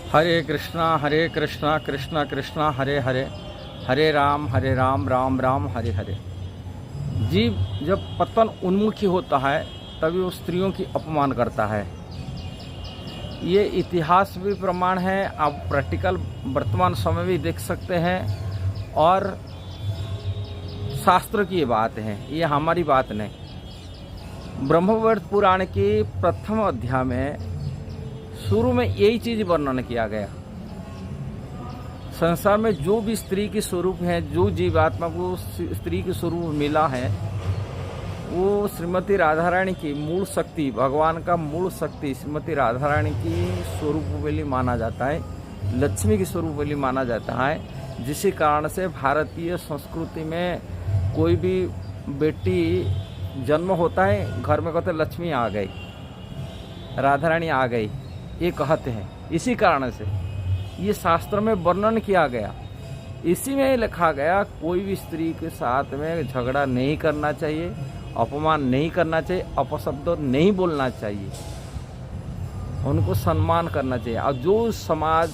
हरे कृष्णा कृष्णा कृष्णा हरे हरे, हरे राम राम राम हरे हरे। जीव जब पतन उन्मुखी होता है तभी वो स्त्रियों की अपमान करता है। ये इतिहास भी प्रमाण है, आप प्रैक्टिकल वर्तमान समय भी देख सकते हैं, और शास्त्र की ये बात है, ये हमारी बात नहीं। ब्रह्मवैवर्त पुराण के प्रथम अध्याय में शुरू में यही चीज वर्णन किया गया। संसार में जो भी स्त्री की स्वरूप है, जो जीवात्मा को स्त्री के स्वरूप मिला है, वो श्रीमती राधा रानी की मूल शक्ति, भगवान का मूल शक्ति श्रीमती राधा रानी की स्वरूप वाली माना जाता है, लक्ष्मी की स्वरूप वाली माना जाता है। जिसी कारण से भारतीय संस्कृति में कोई भी बेटी जन्म होता है, घर में कहते लक्ष्मी आ गई, राधा रानी आ गई, ये कहते हैं। इसी कारण से ये शास्त्र में वर्णन किया गया, इसी में लिखा गया कोई भी स्त्री के साथ में झगड़ा नहीं करना चाहिए, अपमान नहीं करना चाहिए, अपशब्द नहीं बोलना चाहिए, उनको सम्मान करना चाहिए। और जो समाज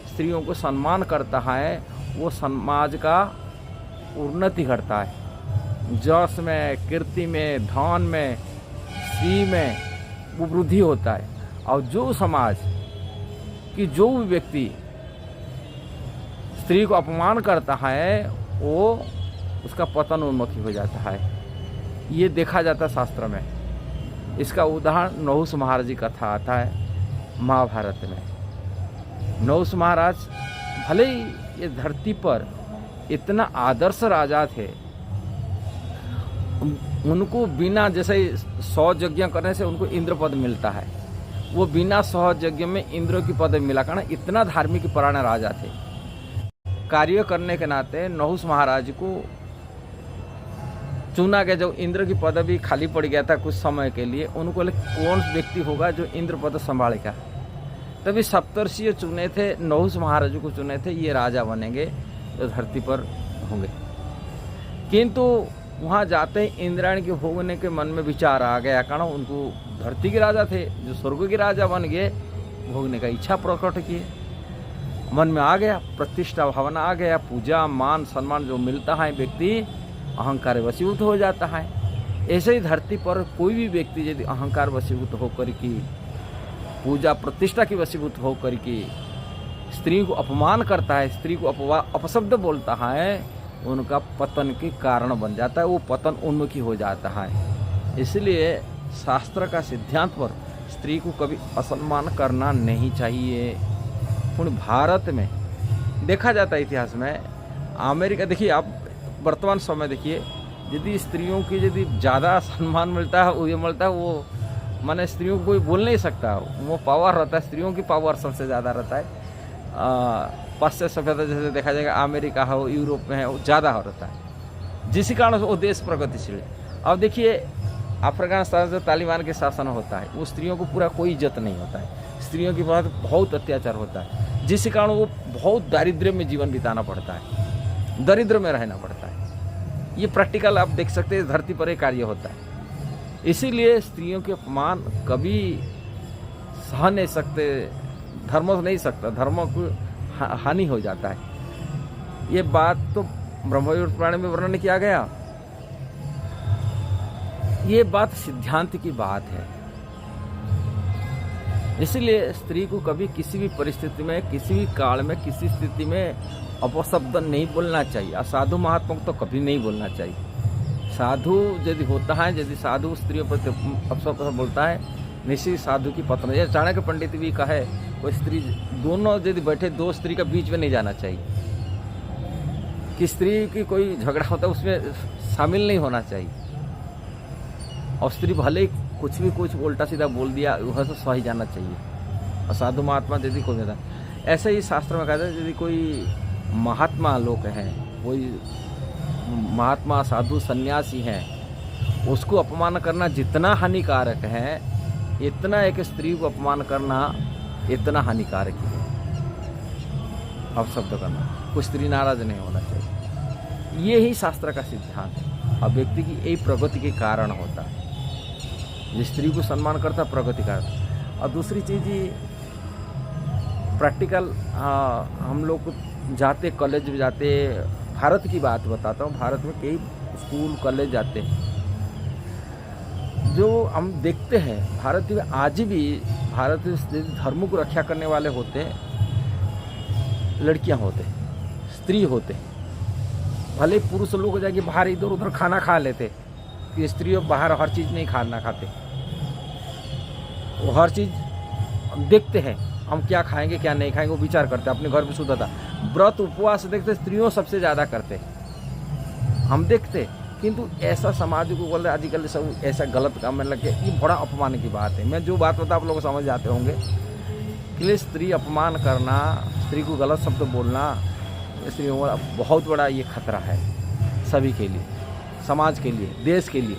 स्त्रियों को सम्मान करता है वो समाज का उन्नति करता है, यश में, कीर्ति में, धन में, श्री में वो वृद्धि होता है। और जो समाज की जो भी व्यक्ति स्त्री को अपमान करता है वो उसका पतन उन्मुखी हो जाता है। ये देखा जाता है शास्त्र में। इसका उदाहरण नहुष महाराज जी कथा आता है महाभारत में। नहुष महाराज भले ही ये धरती पर इतना आदर्श राजा थे, उनको बिना जैसे 100 यज्ञ करने से उनको इंद्र पद मिलता है, वो बिना 100 यज्ञ में इंद्र की पदवी मिला, कारण इतना धार्मिक परायण राजा थे। कार्य करने के नाते नहुष महाराज को चुना गया। जब इंद्र की पदवी खाली पड़ गया था कुछ समय के लिए, उनको कौन व्यक्ति होगा जो इंद्र पद संभालेगा, तभी सप्तर्षि चुने थे, नहुष महाराज को चुने थे, ये राजा बनेंगे जो धरती पर होंगे। किंतु वहाँ जाते ही इंद्राणी के भोगने के मन में विचार आ गया, कारण उनको धरती के राजा थे, जो स्वर्ग के राजा बन गए, भोगने का इच्छा प्रकट किए, मन में आ गया, प्रतिष्ठा भावना आ गया, पूजा मान सम्मान जो मिलता है व्यक्ति अहंकार वशीभूत हो जाता है। ऐसे ही धरती पर कोई भी व्यक्ति यदि अहंकार वशीभूत होकर की, पूजा प्रतिष्ठा की वशीभूत होकर की स्त्री को अपमान करता है, स्त्री को अपशब्द बोलता है, उनका पतन के कारण बन जाता है, वो पतन उन्मुखी हो जाता है। इसलिए शास्त्र का सिद्धांत पर स्त्री को कभी असम्मान करना नहीं चाहिए। पुण्य भारत में देखा जाता है, इतिहास में अमेरिका देखिए, आप वर्तमान समय देखिए, यदि स्त्रियों की यदि ज़्यादा सम्मान मिलता है, वो मिलता है, वो माने स्त्रियों को कोई बोल नहीं सकता, वो पावर रहता है, स्त्रियों की पावर सबसे ज़्यादा रहता है। पाश्चात्य सभ्यता जैसे देखा जाएगा, अमेरिका हो, यूरोप में है, वो ज़्यादा हो रहता है, जिस कारण वो देश प्रगतिशील है। अब देखिए अफगानिस्तान से तालिबान के शासन होता है, वो स्त्रियों को पूरा कोई इज्जत नहीं होता है, स्त्रियों के बाद बहुत अत्याचार होता है, जिस कारण वो बहुत दारिद्र्य में जीवन बिताना पड़ता है, दरिद्र में रहना पड़ता है। ये प्रैक्टिकल आप देख सकते हैं, धरती पर एक कार्य होता है। इसीलिए स्त्रियों के अपमान कभी सह नहीं सकते, धर्म नहीं सकता, धर्म को हानि हो जाता है। ये बात तो ब्रह्मवैवर्त पुराण में वर्णन किया गया, ये बात सिद्धांत की बात है। इसलिए स्त्री को कभी किसी भी परिस्थिति में, किसी भी काल में, किसी स्थिति में अपशब्द नहीं बोलना चाहिए। असाधु महात्मा को तो कभी नहीं बोलना चाहिए। साधु यदि होता है, यदि साधु स्त्रियों पर अपशब्द बोलता है, निश्चित साधु की पत्नी, या चाणक्य पंडित भी कहे, कोई स्त्री दोनों यदि बैठे, दो स्त्री का बीच में नहीं जाना चाहिए, कि स्त्री की कोई झगड़ा होता है उसमें शामिल नहीं होना चाहिए। और स्त्री भले कुछ भी कुछ उल्टा सीधा बोल दिया, वह तो सही जाना चाहिए। और साधु महात्मा यदि कोई होता है, ऐसे ही शास्त्र में कहते हैं, यदि कोई महात्मा लोग हैं, कोई महात्मा साधु सन्यासी हैं, उसको अपमान करना जितना हानिकारक है, इतना एक स्त्री को अपमान करना इतना हानिकारक है। अपशब्द करना, कोई स्त्री नाराज नहीं होना चाहिए। ये ही शास्त्र का सिद्धांत है। अब व्यक्ति की यही प्रगति के कारण होता है, जिस स्त्री को सम्मान करता प्रगति करता। और दूसरी चीज, प्रैक्टिकल हम लोग जाते, कॉलेज में जाते, भारत की बात बताता हूँ, भारत में कई स्कूल कॉलेज जाते हैं, जो हम देखते हैं भारत में आज भी भारत धर्म को रक्षा करने वाले होते हैं, लड़कियां होते, स्त्री होते। भले पुरुष लोग हो जाके बाहर इधर उधर खाना खा लेते, कि स्त्री बाहर हर चीज़ नहीं खाना खाते, वो हर चीज़ देखते हैं, हम क्या खाएंगे क्या नहीं खाएंगे वो विचार करते, अपने घर में शुद्धता, व्रत उपवास देखते, स्त्रियों सबसे ज़्यादा करते हम देखते। किंतु ऐसा समाज को बोल रहे आजकल सब ऐसा गलत काम में लग गया, ये बड़ा अपमान की बात है। मैं जो बात बता आप लोग समझ जाते होंगे कि स्त्री अपमान करना, स्त्री को गलत शब्द बोलना, स्त्रियों का बहुत बड़ा ये खतरा है सभी के लिए, समाज के लिए, देश के लिए।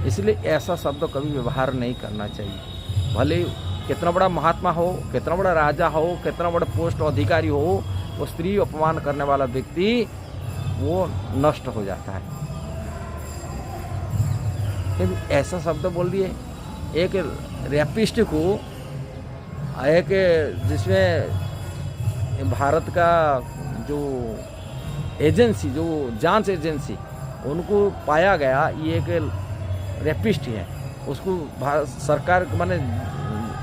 इसलिए ऐसा शब्द कभी व्यवहार नहीं करना चाहिए। भले कितना बड़ा महात्मा हो, कितना बड़ा राजा हो, कितना बड़ा पोस्ट अधिकारी हो, वो स्त्री अपमान करने वाला व्यक्ति वो नष्ट हो जाता है। लेकिन ऐसा शब्द बोल दिए एक रैपिस्ट को, एक जिसमें भारत का जो एजेंसी, जो जांच एजेंसी, उनको पाया गया ये एक रैपिस्ट है, उसको सरकार माने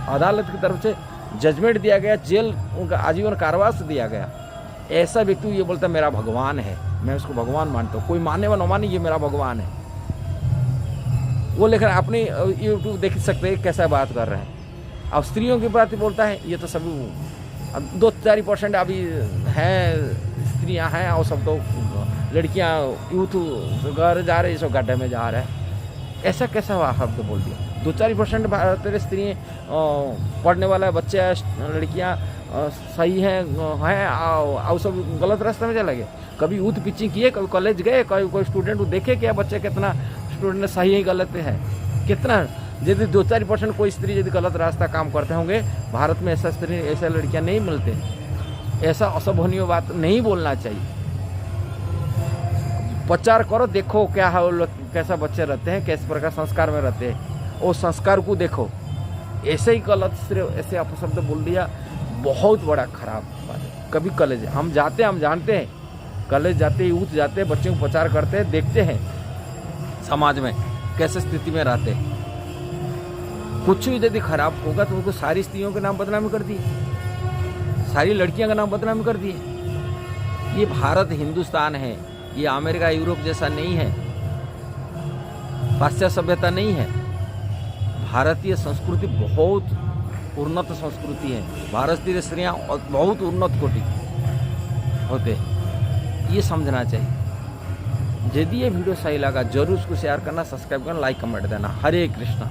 अदालत की तरफ से जजमेंट दिया गया, जेल उनका आजीवन कारावास दिया गया। ऐसा व्यक्ति ये बोलता मेरा भगवान है, मैं उसको भगवान मानता हूँ, कोई माने व न माने ये मेरा भगवान है। वो लेकर अपनी यूट्यूब देख सकते हैं कैसा बात कर रहे हैं। अब स्त्रियों की बात बोलता है, ये तो सभी 2-4% अभी हैं स्त्रियां हैं, और सब तो लड़कियां यूथ घर जा रहे, सब गड्ढे में जा रहे हैं। ऐसा कैसा शब्द बोल दिया? 2-4% भारतीय स्त्री पढ़ने वाला बच्चे, लड़कियां सही हैं और सब गलत रास्ते में चले गए। कभी यूथ पिचिंग किए, कभी कॉलेज गए, कोई स्टूडेंट देखे क्या बच्चे कितना स्टूडेंट सही है गलत है, कितना यदि 2-4% कोई स्त्री यदि गलत रास्ता काम करते होंगे, भारत में ऐसा स्त्री, ऐसा लड़कियां नहीं मिलते। ऐसा असभ्य बात नहीं बोलना चाहिए। प्रचार करो, देखो क्या है, कैसा बच्चे रहते हैं, किस प्रकार संस्कार में रहते हैं, और संस्कार को देखो। ऐसे ही गलत सिर्फ ऐसे अपशब्द बोल दिया, बहुत बड़ा खराब बात है। कभी कॉलेज हम जाते हैं, हम जानते हैं, कॉलेज जाते, यूथ जाते, बच्चों को प्रचार करते हैं, देखते हैं समाज में कैसे स्थिति में रहते हैं। कुछ भी यदि खराब होगा तो उनको सारी स्त्रियों के नाम बदनामी कर दिए, सारी लड़कियों का नाम बदनामी कर दिए। ये भारत हिंदुस्तान है, ये अमेरिका यूरोप जैसा नहीं है, पाश्चात्य सभ्यता नहीं है। भारतीय संस्कृति बहुत उन्नत संस्कृति है। भारतीय स्त्रियां बहुत उन्नत कोटि होते, ये समझना चाहिए। यदि ये वीडियो सही लगा जरूर उसको शेयर करना, सब्सक्राइब करना, लाइक कमेंट देना। हरे कृष्णा।